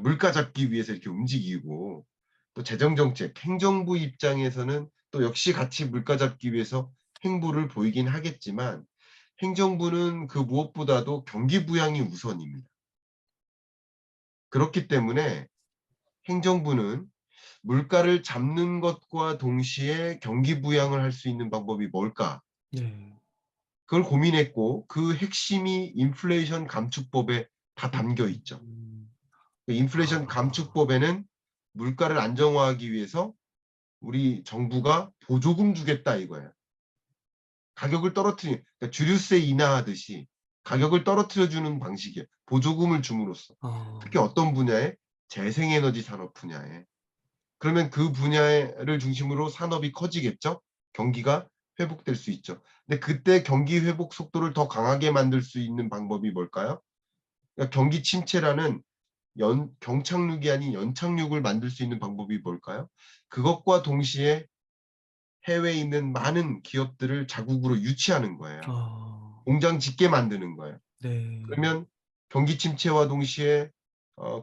Speaker 2: 물가 잡기 위해서 이렇게 움직이고 또 재정 정책, 행정부 입장에서는 또 역시 같이 물가 잡기 위해서 행보를 보이긴 하겠지만 행정부는 그 무엇보다도 경기 부양이 우선입니다. 그렇기 때문에 행정부는 물가를 잡는 것과 동시에 경기 부양을 할 수 있는 방법이 뭘까?
Speaker 1: 네.
Speaker 2: 그걸 고민했고 그 핵심이 인플레이션 감축법에 다 담겨 있죠.
Speaker 1: 음.
Speaker 2: 그 인플레이션
Speaker 1: 아.
Speaker 2: 감축법에는 물가를 안정화하기 위해서 우리 정부가 보조금 주겠다 이거예요. 가격을 그러니까 주류세 인하하듯이 가격을 떨어뜨려 주는 방식이에요. 보조금을 줌으로써. 특히
Speaker 1: 아.
Speaker 2: 어떤 분야에? 재생에너지 산업 분야에. 그러면 그 분야를 중심으로 산업이 커지겠죠? 경기가 회복될 수 있죠. 근데 그때 경기 회복 속도를 더 강하게 만들 수 있는 방법이 뭘까요? 그러니까 경기 침체라는 경착륙이 아닌 연착륙을 만들 수 있는 방법이 뭘까요? 그것과 동시에 해외에 있는 많은 기업들을 자국으로 유치하는 거예요.
Speaker 1: 아.
Speaker 2: 공장 짓게 만드는 거예요.
Speaker 1: 네.
Speaker 2: 그러면 경기 침체와 동시에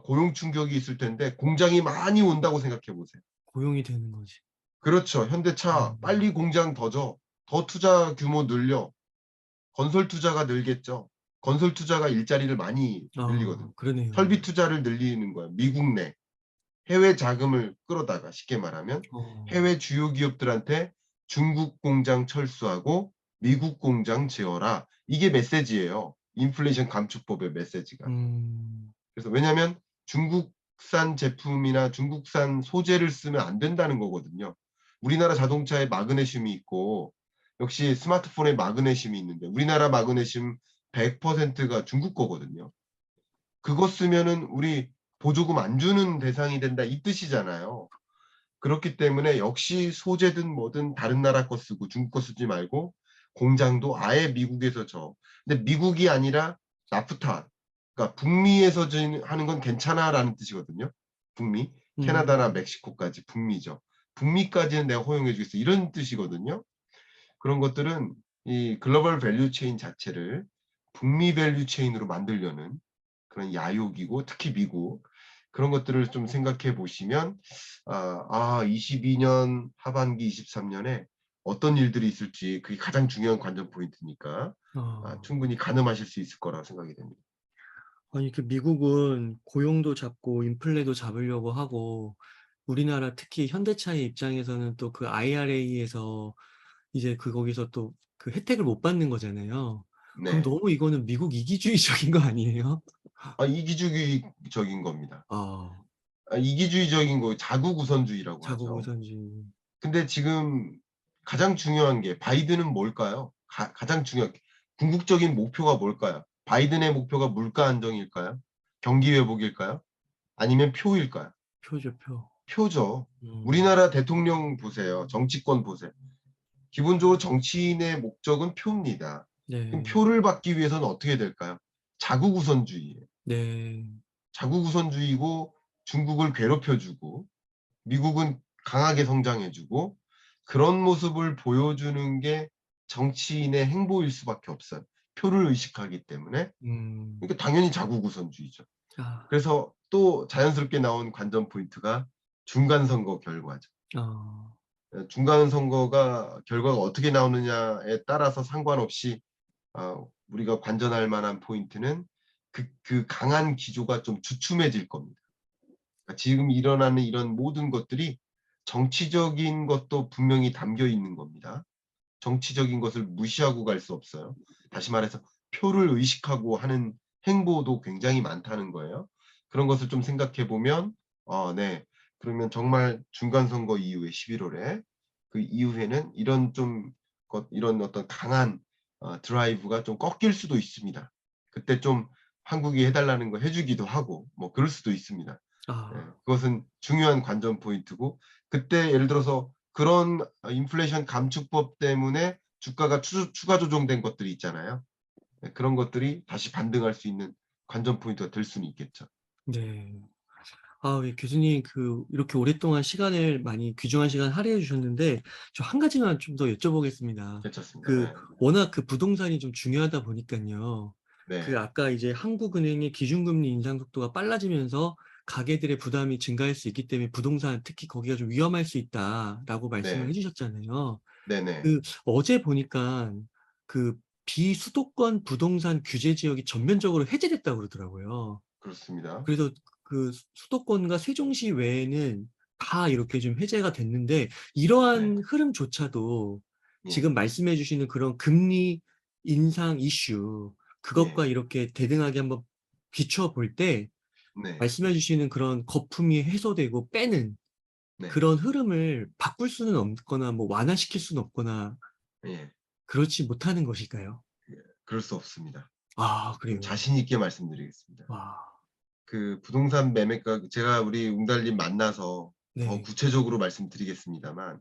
Speaker 2: 고용 충격이 있을 텐데 공장이 많이 온다고 생각해 보세요.
Speaker 1: 고용이 되는 거지.
Speaker 2: 그렇죠. 현대차
Speaker 1: 음.
Speaker 2: 빨리 공장 더 줘. 더 투자 규모 늘려. 건설 투자가 늘겠죠. 건설 투자가 일자리를 많이 늘리거든요.
Speaker 1: 그러네요.
Speaker 2: 설비 투자를 늘리는 거예요. 미국 내. 해외 자금을 끌어다가 쉽게 말하면
Speaker 1: 어.
Speaker 2: 해외 주요 기업들한테 중국 공장 철수하고 미국 공장 지어라. 이게 메시지예요. 인플레이션 감축법의 메시지가.
Speaker 1: 음.
Speaker 2: 그래서 왜냐하면 중국산 제품이나 중국산 소재를 쓰면 안 된다는 거거든요. 우리나라 자동차에 마그네슘이 있고 역시 스마트폰에 마그네슘이 있는데 우리나라 마그네슘 100%가 중국 거거든요. 그거 쓰면은 우리 보조금 안 주는 대상이 된다 이 뜻이잖아요. 그렇기 때문에 역시 소재든 뭐든 다른 나라 거 쓰고 중국 거 쓰지 말고 공장도 아예 미국에서 져. 근데 미국이 아니라 나프타, 그러니까 북미에서 하는 건 괜찮아라는 뜻이거든요. 북미, 캐나다나
Speaker 1: 음.
Speaker 2: 멕시코까지 북미죠. 북미까지는 내가 허용해 주겠어 이런 뜻이거든요. 그런 것들은 이 글로벌 밸류 체인 자체를 북미 밸류 체인으로 만들려는 그런 야욕이고 특히 미국 그런 것들을 좀 생각해 보시면 22년 하반기 23년에 어떤 일들이 있을지 그게 가장 중요한 관전 포인트니까
Speaker 1: 아.
Speaker 2: 충분히 가늠하실 수 있을 거라고 생각이 됩니다.
Speaker 1: 아니 그 미국은 고용도 잡고 인플레도 잡으려고 하고 우리나라 특히 현대차의 입장에서는 또 그 IRA에서 이제 거기서 또 그 혜택을 못 받는 거잖아요. 그럼
Speaker 2: 네.
Speaker 1: 너무 이거는 미국 이기주의적인 거 아니에요?
Speaker 2: 이기주의적인 겁니다.
Speaker 1: 아.
Speaker 2: 이기주의적인 거 자국 우선주의라고
Speaker 1: 자국
Speaker 2: 하죠.
Speaker 1: 우선주의.
Speaker 2: 근데 지금 가장 중요한 게 바이든은 뭘까요? 가장 중요한 게 궁극적인 목표가 뭘까요? 바이든의 목표가 물가 안정일까요? 경기 회복일까요? 아니면 표일까요?
Speaker 1: 표죠, 표.
Speaker 2: 표죠.
Speaker 1: 음.
Speaker 2: 우리나라 대통령 보세요. 정치권 보세요. 기본적으로 정치인의 목적은 표입니다. 그럼
Speaker 1: 네.
Speaker 2: 표를 받기 위해서는 어떻게 될까요? 자국 우선주의예요.
Speaker 1: 네.
Speaker 2: 자국 우선주의고 중국을 괴롭혀 주고 미국은 강하게 성장해 주고 그런 모습을 보여주는 게 정치인의 행보일 수밖에 없어요. 표를 의식하기 때문에.
Speaker 1: 음.
Speaker 2: 그러니까 당연히 자국 우선주의죠.
Speaker 1: 아.
Speaker 2: 그래서 또 자연스럽게 나온 관전 포인트가 중간 선거 결과죠.
Speaker 1: 아.
Speaker 2: 중간 선거가 결과가 어떻게 나오느냐에 따라서 상관없이 우리가 관전할 만한 포인트는 그 강한 기조가 좀 주춤해질 겁니다. 그러니까 지금 일어나는 이런 모든 것들이 정치적인 것도 분명히 담겨 있는 겁니다. 정치적인 것을 무시하고 갈 수 없어요. 다시 말해서 표를 의식하고 하는 행보도 굉장히 많다는 거예요. 그런 것을 좀 생각해 보면 네. 그러면 정말 중간 선거 이후에 11월에 그 이후에는 이런 이런 어떤 강한 드라이브가 좀 꺾일 수도 있습니다. 그때 좀 한국이 해 달라는 거 해 주기도 하고 뭐 그럴 수도 있습니다. 예.
Speaker 1: 아.
Speaker 2: 그것은 중요한 관전 포인트고 그때 예를 들어서 그런 인플레이션 감축법 때문에 주가가 추가 조정된 것들이 있잖아요. 예 그런 것들이 다시 반등할 수 있는 관전 포인트가 될 수는 있겠죠.
Speaker 1: 네. 예, 교수님 이렇게 오랫동안 시간을 많이 귀중한 시간 할애해 주셨는데 저 한 가지만 좀 더 여쭤보겠습니다.
Speaker 2: 괜찮습니다. 예.
Speaker 1: 워낙 부동산이 좀 중요하다 보니깐요.
Speaker 2: 네.
Speaker 1: 아까 이제 한국은행의 기준금리 인상 속도가 빨라지면서 가계들의 부담이 증가할 수 있기 때문에 부동산 특히 거기가 좀 위험할 수 있다라고 말씀을 해
Speaker 2: 네.
Speaker 1: 주셨잖아요.
Speaker 2: 네네.
Speaker 1: 어제 보니까 그 비수도권 부동산 규제 지역이 전면적으로 해제됐다고 그러더라고요.
Speaker 2: 그렇습니다.
Speaker 1: 그래서 수도권과 세종시 외에는 다 이렇게 좀 해제가 됐는데
Speaker 2: 네.
Speaker 1: 이러한 흐름조차도
Speaker 2: 예.
Speaker 1: 지금 말씀해 주시는 그런 금리 인상 이슈 그것과
Speaker 2: 예.
Speaker 1: 이렇게 대등하게 한번 비추어 볼 때
Speaker 2: 네.
Speaker 1: 말씀해 주시는 그런 거품이 해소되고 빼는
Speaker 2: 네.
Speaker 1: 그런 흐름을 바꿀 수는 없거나 뭐 완화시킬 수는 없거나
Speaker 2: 예.
Speaker 1: 그렇지 못하는 것일까요?
Speaker 2: 그럴 수 없습니다. 좀
Speaker 1: 그래요.
Speaker 2: 자신 있게 말씀드리겠습니다.
Speaker 1: 와.
Speaker 2: 그 부동산 매매가 제가 우리 웅달님 만나서 더
Speaker 1: 네.
Speaker 2: 구체적으로 말씀드리겠습니다만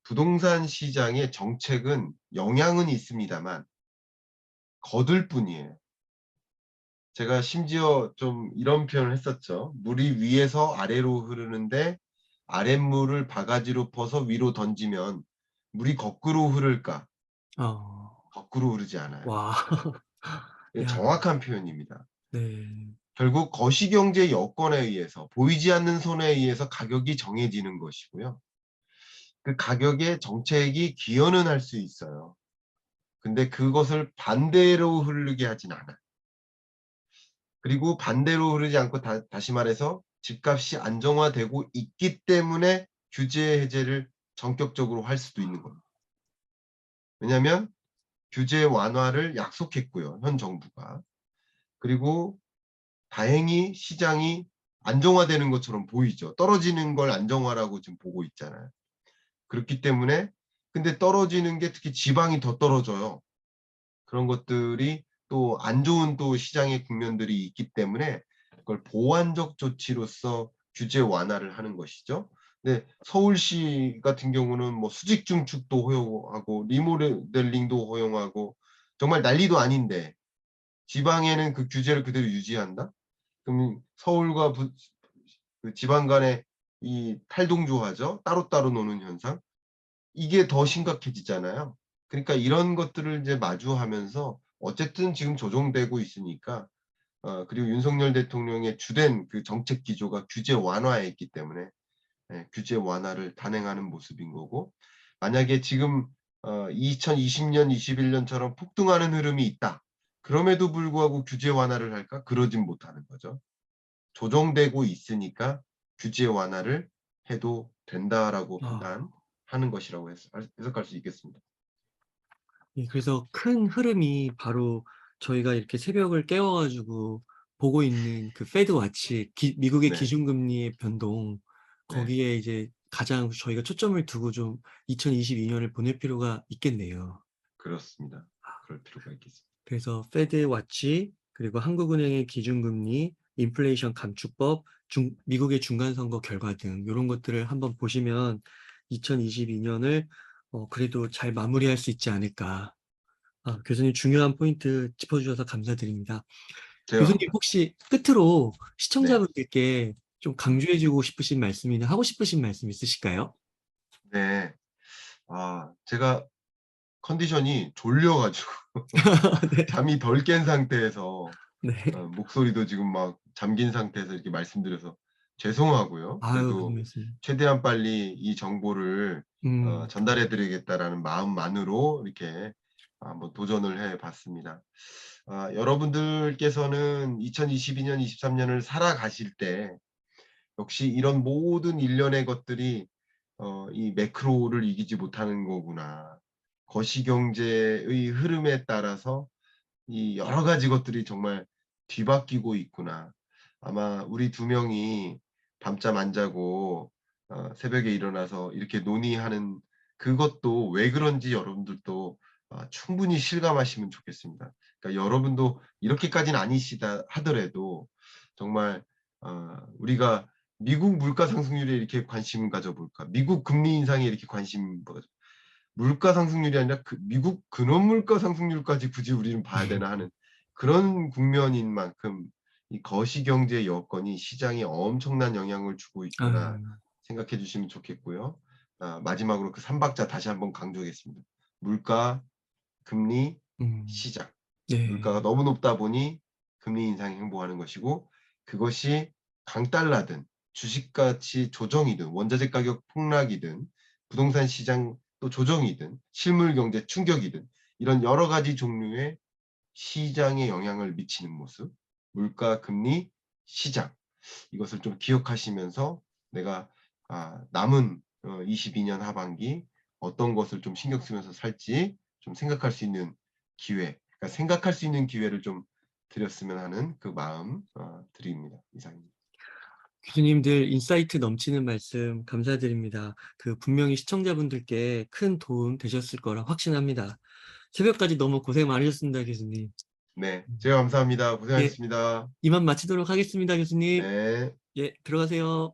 Speaker 2: 부동산 시장의 정책은 영향은 있습니다만 거들 뿐이에요. 제가 심지어 좀 이런 표현을 했었죠. 물이 위에서 아래로 흐르는데 아랫물을 바가지로 퍼서 위로 던지면 물이 거꾸로 흐를까?
Speaker 1: 어.
Speaker 2: 거꾸로 흐르지 않아요.
Speaker 1: 와.
Speaker 2: 이게
Speaker 1: 야.
Speaker 2: 정확한 표현입니다.
Speaker 1: 네.
Speaker 2: 결국 거시경제 여건에 의해서 보이지 않는 손에 의해서 가격이 정해지는 것이고요. 그 가격에 정책이 기여는 할 수 있어요. 근데 그것을 반대로 흐르게 하진 않아요. 그리고 반대로 흐르지 않고 다시 말해서 집값이 안정화되고 있기 때문에 규제 해제를 전격적으로 할 수도 있는 겁니다. 왜냐하면 규제 완화를 약속했고요, 현 정부가. 그리고 다행히 시장이 안정화되는 것처럼 보이죠. 떨어지는 걸 안정화라고 지금 보고 있잖아요. 그렇기 때문에 근데 떨어지는 게 특히 지방이 더 떨어져요. 그런 것들이 또 안 좋은 또 시장의 국면들이 있기 때문에 그걸 보완적 조치로서 규제 완화를 하는 것이죠. 근데 서울시 같은 경우는 뭐 수직 중축도 허용하고 리모델링도 허용하고 정말 난리도 아닌데 지방에는 그 규제를 그대로 유지한다? 그럼 서울과 그 지방 간의 이 탈동조화죠. 따로따로 노는 현상. 이게 더 심각해지잖아요. 그러니까 이런 것들을 이제 마주하면서 어쨌든 지금 조정되고 있으니까 그리고 윤석열 대통령의 주된 그 정책 기조가 규제 완화에 있기 때문에 규제 완화를 단행하는 모습인 거고 만약에 지금 2020년, 21년처럼 폭등하는 흐름이 있다. 그럼에도 불구하고 규제 완화를 할까? 그러진 못하는 거죠. 조정되고 있으니까 규제 완화를 해도 된다라고
Speaker 1: 아.
Speaker 2: 판단하는 것이라고 해석할 수 있겠습니다.
Speaker 1: 예, 그래서 큰 흐름이 바로 저희가 이렇게 새벽을 깨워 가지고 보고 있는 그 페드 와치 미국의
Speaker 2: 네.
Speaker 1: 기준금리의 변동,
Speaker 2: 네.
Speaker 1: 거기에 이제 가장 저희가 초점을 두고 좀 2022 년을 보낼 필요가 있겠네요.
Speaker 2: 그렇습니다. 그럴 필요가 있겠습니다.
Speaker 1: 그래서 페드 와치, 그리고 한국은행의 기준금리, 인플레이션 감축법, 미국의 중간 선거 결과 등 요런 것들을 한번 보시면 2022 년을 그래도 잘 마무리할 수 있지 않을까. 교수님 중요한 포인트 짚어주셔서 감사드립니다. 교수님
Speaker 2: 제가
Speaker 1: 혹시 끝으로
Speaker 2: 네.
Speaker 1: 시청자분들께 좀
Speaker 2: 음.
Speaker 1: 강조해 주고 싶으신 말씀이나 하고 싶으신 말씀 있으실까요?
Speaker 2: 네. 제가 컨디션이 졸려 가지고
Speaker 1: 네.
Speaker 2: 잠이 덜 깬 상태에서
Speaker 1: 네.
Speaker 2: 목소리도 지금 막 잠긴 상태에서 이렇게 말씀드려서 죄송하고요.
Speaker 1: 아유, 무슨
Speaker 2: 그래도
Speaker 1: 말씀.
Speaker 2: 최대한 빨리 이 정보를
Speaker 1: 음.
Speaker 2: 전달해 드리겠다라는 마음만으로 이렇게 한번 도전을 해 봤습니다. 여러분들께서는 2022 년, 23 년을 살아가실 때 역시 이런 모든 일련의 것들이 이 매크로를 이기지 못하는 거구나. 거시경제의 흐름에 따라서 이 여러 가지 것들이 정말 뒤바뀌고 있구나. 아마 우리 두 명이 밤잠 안 자고 새벽에 일어나서 이렇게 논의하는 그것도 왜 그런지 여러분들도 충분히 실감하시면 좋겠습니다. 그러니까 여러분도 이렇게까지는 아니시다 하더라도 정말 우리가 미국 물가 상승률에 이렇게 관심을 가져볼까? 미국 금리 인상에 이렇게 관심 물가 상승률이 아니라 그 미국 근원 물가 상승률까지 굳이 우리는 봐야 되나 하는 그런 국면인 만큼 이 거시경제 여건이 시장에 엄청난 영향을 주고 있구나
Speaker 1: 아.
Speaker 2: 생각해 주시면 좋겠고요. 마지막으로 그 3박자 다시 한번 강조하겠습니다. 물가, 금리,
Speaker 1: 음.
Speaker 2: 시장. 물가가
Speaker 1: 네.
Speaker 2: 너무 높다 보니 금리 인상이 행보하는 것이고 그것이 강달라든 주식가치 조정이든 원자재 가격 폭락이든 부동산 시장 또 조정이든 실물 경제 충격이든 이런 여러 가지 종류의 시장에 영향을 미치는 모습, 물가, 금리, 시장 이것을 좀 기억하시면서 내가 남은 22년 하반기 어떤 것을 좀 신경 쓰면서 살지 좀 생각할 수 있는 기회, 그러니까 생각할 수 있는 기회를 좀 드렸으면 하는 그 마음 드립니다. 이상입니다.
Speaker 1: 교수님들 인사이트 넘치는 말씀 감사드립니다. 분명히 시청자분들께 큰 도움 되셨을 거라 확신합니다. 새벽까지 너무 고생 많으셨습니다, 교수님.
Speaker 2: 네,
Speaker 1: 음.
Speaker 2: 제가 감사합니다.
Speaker 1: 예,
Speaker 2: 고생하셨습니다.
Speaker 1: 이만 마치도록 하겠습니다, 교수님.
Speaker 2: 네.
Speaker 1: 예, 들어가세요.